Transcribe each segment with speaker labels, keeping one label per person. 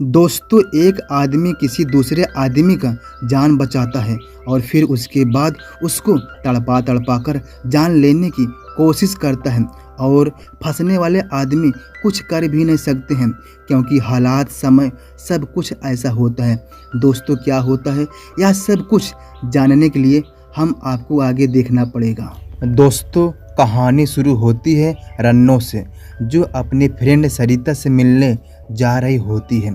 Speaker 1: दोस्तों, एक आदमी किसी दूसरे आदमी का जान बचाता है और फिर उसके बाद उसको तड़पा तड़पा कर जान लेने की कोशिश करता है और फंसने वाले आदमी कुछ कर भी नहीं सकते हैं क्योंकि हालात, समय सब कुछ ऐसा होता है। दोस्तों, क्या होता है यह सब कुछ जानने के लिए हम आपको आगे देखना पड़ेगा। दोस्तों, कहानी शुरू होती है रन्नो से, जो अपनी फ्रेंड सरिता से मिलने जा रही होती है।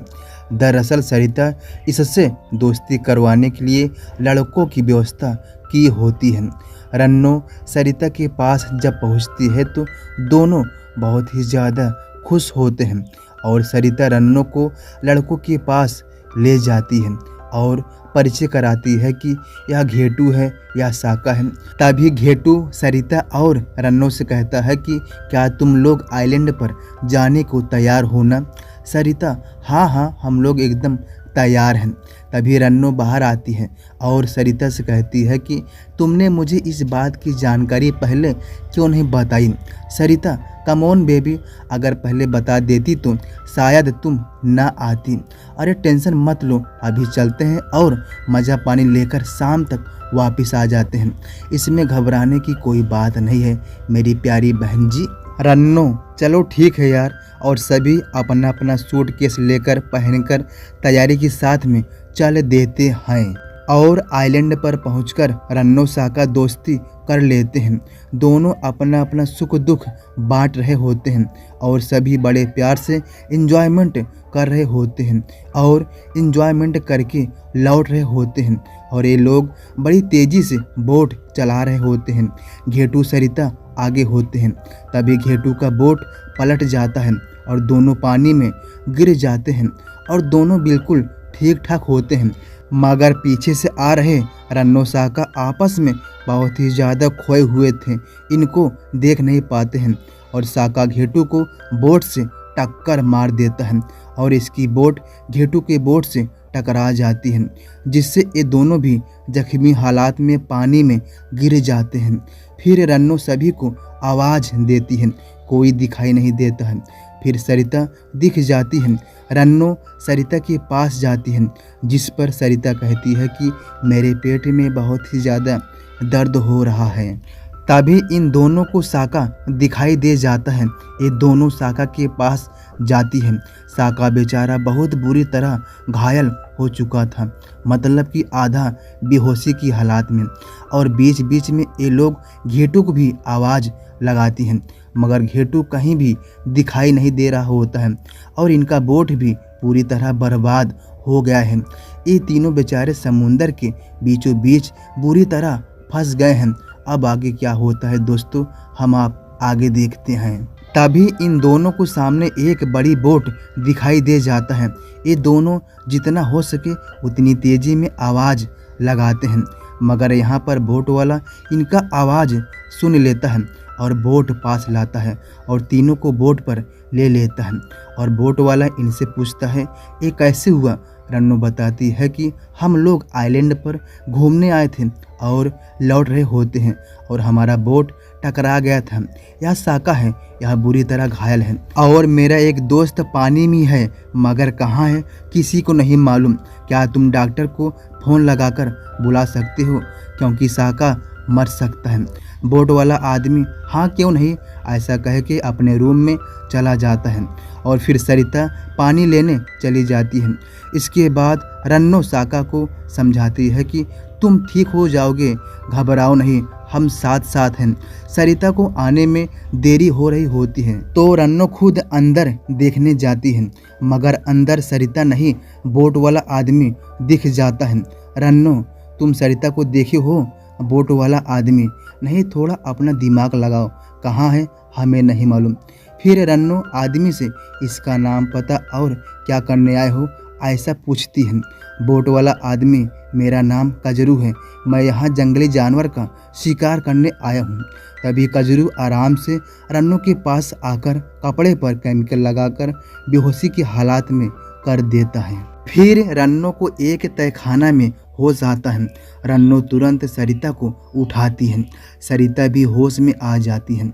Speaker 1: दरअसल सरिता इससे दोस्ती करवाने के लिए लड़कों की व्यवस्था की होती है। रन्नो सरिता के पास जब पहुंचती है तो दोनों बहुत ही ज़्यादा खुश होते हैं और सरिता रन्नो को लड़कों के पास ले जाती है और परिचय कराती है कि यह घेटू है, यह साका है। तभी घेटू सरिता और रन्नो से कहता है कि क्या तुम लोग आइलैंड पर जाने को तैयार हो ना? सरिता हाँ हाँ, हम लोग एकदम तैयार हैं। तभी रन्नो बाहर आती है और सरिता से कहती है कि तुमने मुझे इस बात की जानकारी पहले क्यों नहीं बताई? सरिता कम ऑन बेबी, अगर पहले बता देती तो शायद तुम ना आती। अरे टेंशन मत लो, अभी चलते हैं और मज़ा पानी लेकर शाम तक वापस आ जाते हैं। इसमें घबराने की कोई बात नहीं है मेरी प्यारी बहन जी। रन्नो चलो ठीक है यार, और सभी अपना अपना सूटकेस लेकर पहनकर तैयारी के साथ में चल देते हैं और आइलैंड पर पहुंचकर रन्नो साका दोस्ती कर लेते हैं। दोनों अपना अपना सुख दुख बांट रहे होते हैं और सभी बड़े प्यार से एंजॉयमेंट कर रहे होते हैं और एंजॉयमेंट करके लौट रहे होते हैं और ये लोग बड़ी तेज़ी से बोट चला रहे होते हैं। घेटू सरिता आगे होते हैं। तभी घेटू का बोट पलट जाता है और दोनों पानी में गिर जाते हैं और दोनों बिल्कुल ठीक ठाक होते हैं, मगर पीछे से आ रहे रन्नो साका आपस में बहुत ही ज़्यादा खोए हुए थे, इनको देख नहीं पाते हैं और साका घेटू को बोट से टक्कर मार देता है और इसकी बोट घेटू के बोट से टकरा जाती है, जिससे ये दोनों भी जख्मी हालात में पानी में गिर जाते हैं। फिर रन्नो सभी को आवाज़ देती है, कोई दिखाई नहीं देता है। फिर सरिता दिख जाती है। रन्नो सरिता के पास जाती है, जिस पर सरिता कहती है कि मेरे पेट में बहुत ही ज़्यादा दर्द हो रहा है। तभी इन दोनों को साका दिखाई दे जाता है। ये दोनों साका के पास जाती है। साका बेचारा बहुत बुरी तरह घायल हो चुका था, मतलब कि आधा बेहोशी की हालात में, और बीच बीच में ये लोग घेटू को भी आवाज़ लगाती हैं, मगर घेटू कहीं भी दिखाई नहीं दे रहा होता है और इनका बोट भी पूरी तरह बर्बाद हो गया है। ये तीनों बेचारे समुंदर के बीचों बीच बुरी तरह फंस गए हैं। अब आगे क्या होता है दोस्तों, हम आप आगे देखते हैं। तभी इन दोनों को सामने एक बड़ी बोट दिखाई दे जाता है। ये दोनों जितना हो सके उतनी तेज़ी में आवाज़ लगाते हैं, मगर यहाँ पर बोट वाला इनका आवाज़ सुन लेता है और बोट पास लाता है और तीनों को बोट पर ले लेता है और बोट वाला इनसे पूछता है ये कैसे हुआ? रन्नो बताती है कि हम लोग आइलैंड पर घूमने आए थे और लौट रहे होते हैं और हमारा बोट टकरा गया था। यह साका है, यह बुरी तरह घायल है और मेरा एक दोस्त पानी में है, मगर कहाँ है किसी को नहीं मालूम। क्या तुम डॉक्टर को फ़ोन लगाकर बुला सकते हो, क्योंकि साका मर सकता है। बोट वाला आदमी हाँ क्यों नहीं ऐसा कह के अपने रूम में चला जाता है और फिर सरिता पानी लेने चली जाती है। इसके बाद रन्नो साका को समझाती है कि तुम ठीक हो जाओगे, घबराओ नहीं, हम साथ साथ हैं। सरिता को आने में देरी हो रही होती है तो रन्नो खुद अंदर देखने जाती है, मगर अंदर सरिता नहीं, बोट वाला आदमी दिख जाता है। रन्नो तुम सरिता को देखे हो? बोट वाला आदमी नहीं, थोड़ा अपना दिमाग लगाओ, कहाँ है हमें नहीं मालूम। फिर रन्नो आदमी से इसका नाम पता और क्या करने आए हो ऐसा पूछती है। बोट वाला आदमी मेरा नाम कजरू है, मैं यहाँ जंगली जानवर का शिकार करने आया हूँ। तभी कजरू आराम से रन्नो के पास आकर कपड़े पर केमिकल लगाकर बेहोशी की हालात में कर देता है। फिर रन्नो को एक तहखाना में होश आता है। रन्नो तुरंत सरिता को उठाती है, सरिता भी होश में आ जाती है।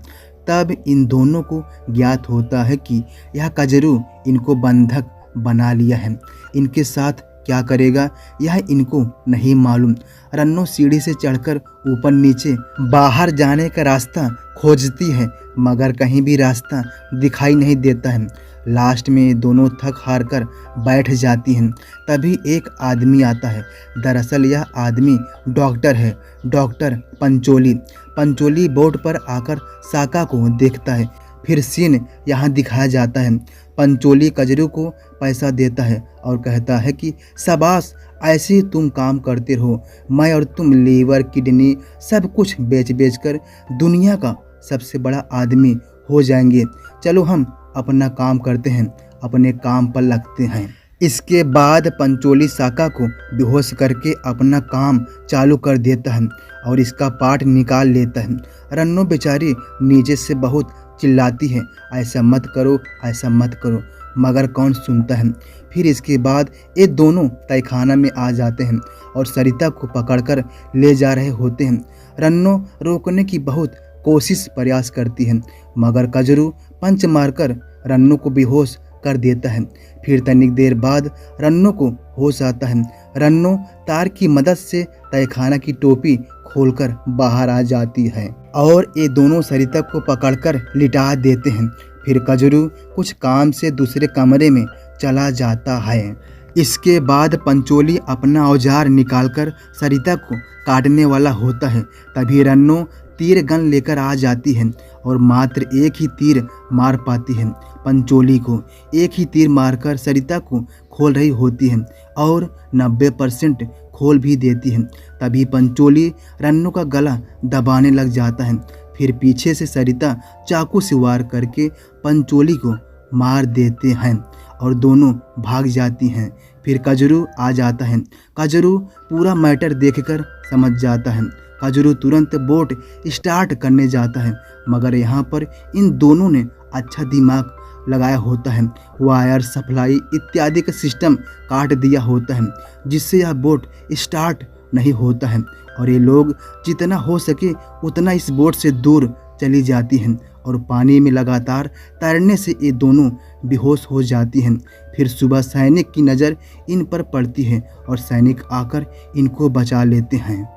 Speaker 1: तब इन दोनों को ज्ञात होता है कि यह कजरू इनको बंधक बना लिया है। इनके साथ क्या करेगा यह इनको नहीं मालूम। रन्नो सीढ़ी से चढ़कर ऊपर नीचे बाहर जाने का रास्ता खोजती है, मगर कहीं भी रास्ता दिखाई नहीं देता है। लास्ट में दोनों थक हार कर बैठ जाती हैं। तभी एक आदमी आता है। दरअसल यह आदमी डॉक्टर है, डॉक्टर पंचोली। पंचोली बोर्ड पर आकर साका को देखता है। फिर सीन यहाँ दिखाया जाता है। पंचोली कजरू को पैसा देता है और कहता है कि शाबाश, ऐसे ही तुम काम करते रहो। मैं और तुम लीवर किडनी सब कुछ बेच बेच कर दुनिया का सबसे बड़ा आदमी हो जाएंगे। चलो हम अपना काम करते हैं, अपने काम पर लगते हैं। इसके बाद पंचोली साका को बेहोश करके अपना काम चालू कर देता है और इसका पार्ट निकाल लेता है। रन्नो बेचारी नीचे से बहुत चिल्लाती है, ऐसा मत करो, ऐसा मत करो, मगर कौन सुनता है। फिर इसके बाद ये दोनों तहखाना में आ जाते हैं और सरिता को पकड़कर ले जा रहे होते हैं। रन्नो रोकने की बहुत कोशिश प्रयास करती है, मगर कजरू पंच मारकर रन्नो को बेहोश कर देता है। फिर तनिक देर बाद रन्नो को होश आता है। रन्नो तार की मदद से तहखाना की टोपी खोलकर बाहर आ जाती है और ये दोनों सरिता को पकड़कर लिटा देते हैं। फिर कजरू कुछ काम से दूसरे कमरे में चला जाता है। इसके बाद पंचोली अपना औजार निकालकर सरिता को काटने वाला होता है। तभी रन्नो तीर गन लेकर आ जाती है और मात्र एक ही तीर मार पाती है पंचोली को। एक ही तीर मारकर सरिता को खोल रही होती है और 90% खोल भी देती है। तभी पंचोली रन्नो का गला दबाने लग जाता है। फिर पीछे से सरिता चाकू से वार करके पंचोली को मार देते हैं और दोनों भाग जाती हैं। फिर कजरू आ जाता है। कजरू पूरा मैटर देखकर समझ जाता है। कजरू तुरंत बोट स्टार्ट करने जाता है, मगर यहाँ पर इन दोनों ने अच्छा दिमाग लगाया होता है। वायर सप्लाई इत्यादि का सिस्टम काट दिया होता है, जिससे यह बोट स्टार्ट नहीं होता है और ये लोग जितना हो सके उतना इस बोट से दूर चली जाती हैं और पानी में लगातार तैरने से ये दोनों बेहोश हो जाती हैं। फिर सुबह सैनिक की नज़र इन पर पड़ती है और सैनिक आकर इनको बचा लेते हैं।